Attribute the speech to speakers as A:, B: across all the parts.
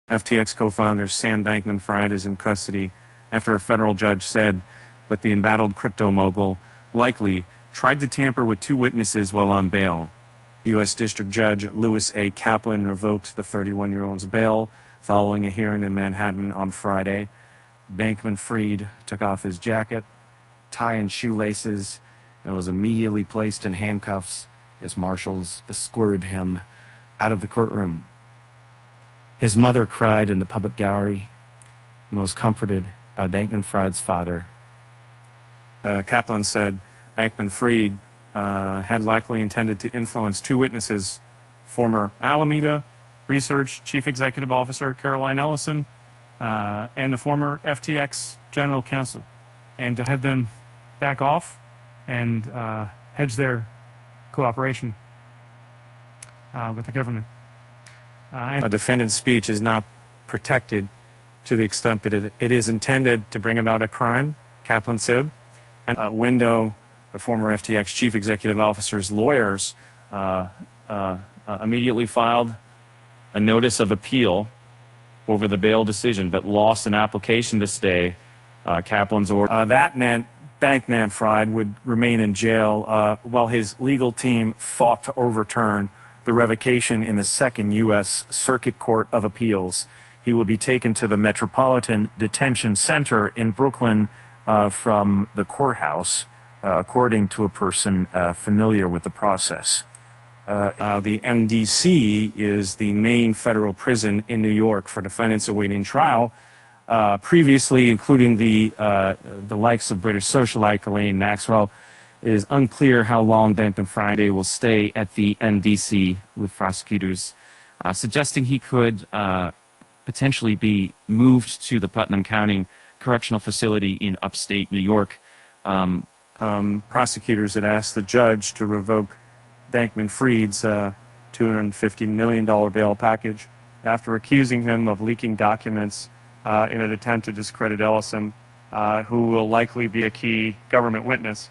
A: FTX co-founder Sam Bankman-Fried is in custody after a federal judge said that the embattled crypto mogul likely tried to tamper with two witnesses while on bail. U.S. District Judge Lewis A. Kaplan revoked the 31-year-old's bail following a hearing in Manhattan on Friday. Bankman-Fried took off his jacket, tie, and shoelaces and was immediately placed in handcuffs as marshals escorted him out of the courtroom. His mother cried in the public gallery and was comforted by Bankman-Fried's father. Kaplan said Bankman-Fried had likely intended to influence two witnesses, former Alameda Research Chief Executive Officer Caroline Ellison and the former FTX General Counsel, and to have them back off and hedge their cooperation with the government. A defendant's speech is not protected to the extent that it is intended to bring about a crime, Kaplan said. And Window, the former FTX chief executive officer's lawyers, immediately filed a notice of appeal over the bail decision, but lost an application to stay Kaplan's order. That meant Bankman-Fried would remain in jail while his legal team fought to overturn the revocation in the Second U.S. Circuit Court of Appeals. He will be taken to the Metropolitan Detention Center in Brooklyn from the courthouse, according to a person familiar with the process. The MDC is the main federal prison in New York for defendants awaiting trial, previously including the likes of British socialite Ghislaine Maxwell. It is unclear how long Bankman-Fried will stay at the MDC, with prosecutors suggesting he could potentially be moved to the Putnam County Correctional Facility in upstate New York. Prosecutors had asked the judge to revoke Bankman-Fried's $250 million bail package after accusing him of leaking documents in an attempt to discredit Ellison, who will likely be a key government witness.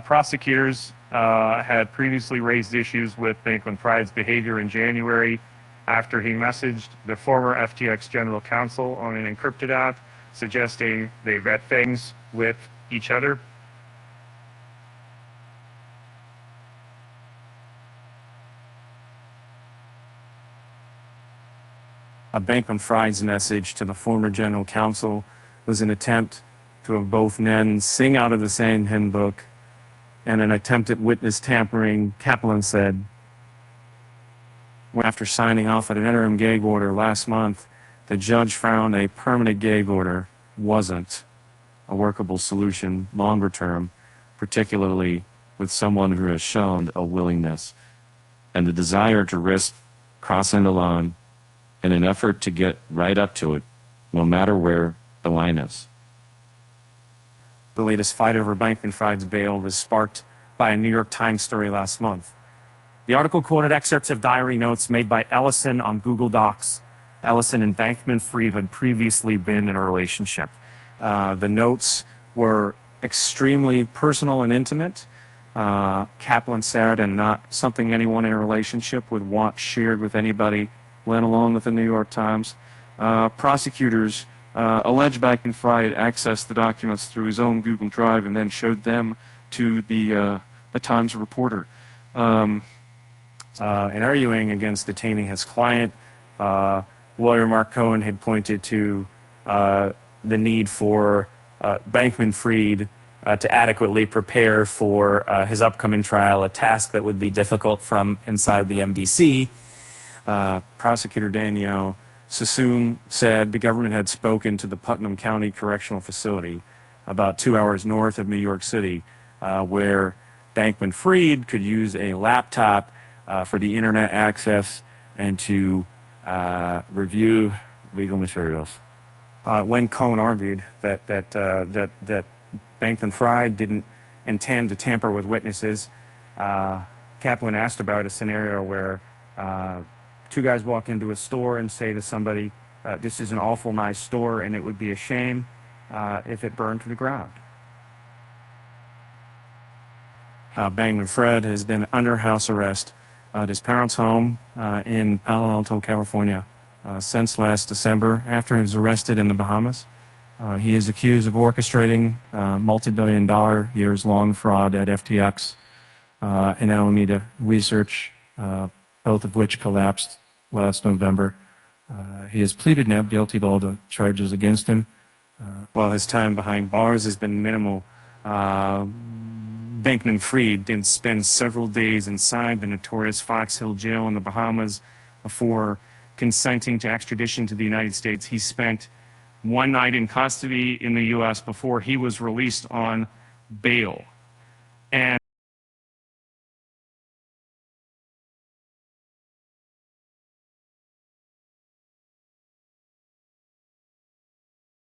A: Prosecutors had previously raised issues with Bankman-Fried's behavior in January after he messaged the former FTX general counsel on an encrypted app, suggesting they vet things with each other. Bankman-Fried's message to the former general counsel was an attempt to have both men sing out of the same hymn book and an attempt at witness tampering, Kaplan said. After signing off at an interim gag order last month, the judge found a permanent gag order wasn't a workable solution longer term, particularly with someone who has shown a willingness and the desire to risk crossing the line in an effort to get right up to it, no matter where the line is. The latest fight over Bankman-Fried's bail was sparked by a New York Times story last month. The article quoted excerpts of diary notes made by Ellison on Google Docs. Ellison and Bankman-Fried had previously been in a relationship. The notes were extremely personal and intimate, Kaplan said, and not something anyone in a relationship would want shared with anybody, let alone with the New York Times. Prosecutors alleged Bankman-Fried accessed the documents through his own Google Drive and then showed them to the Times reporter. In arguing against detaining his client, lawyer Mark Cohen had pointed to the need for Bankman-Fried to adequately prepare for his upcoming trial, a task that would be difficult from inside the MDC. Prosecutor Danielle Sassoon said the government had spoken to the Putnam County Correctional Facility, about 2 hours north of New York City, where Bankman-Fried could use a laptop for the internet access and to review legal materials. When Cohen argued that Bankman-Fried didn't intend to tamper with witnesses, Kaplan asked about a scenario where two guys walk into a store and say to somebody, this is an awful nice store and it would be a shame if it burned to the ground. Bankman-Fried has been under house arrest at his parents' home in Palo Alto, California, since last December after he was arrested in the Bahamas. He is accused of orchestrating multi-billion-dollar, years-long fraud at FTX and Alameda Research, both of which collapsed last November. He has pleaded not guilty to all the charges against him. While his time behind bars has been minimal, Bankman-Fried did spend several days inside the notorious Fox Hill jail in the Bahamas before consenting to extradition to the United States. He spent one night in custody in the U.S. before he was released on bail. And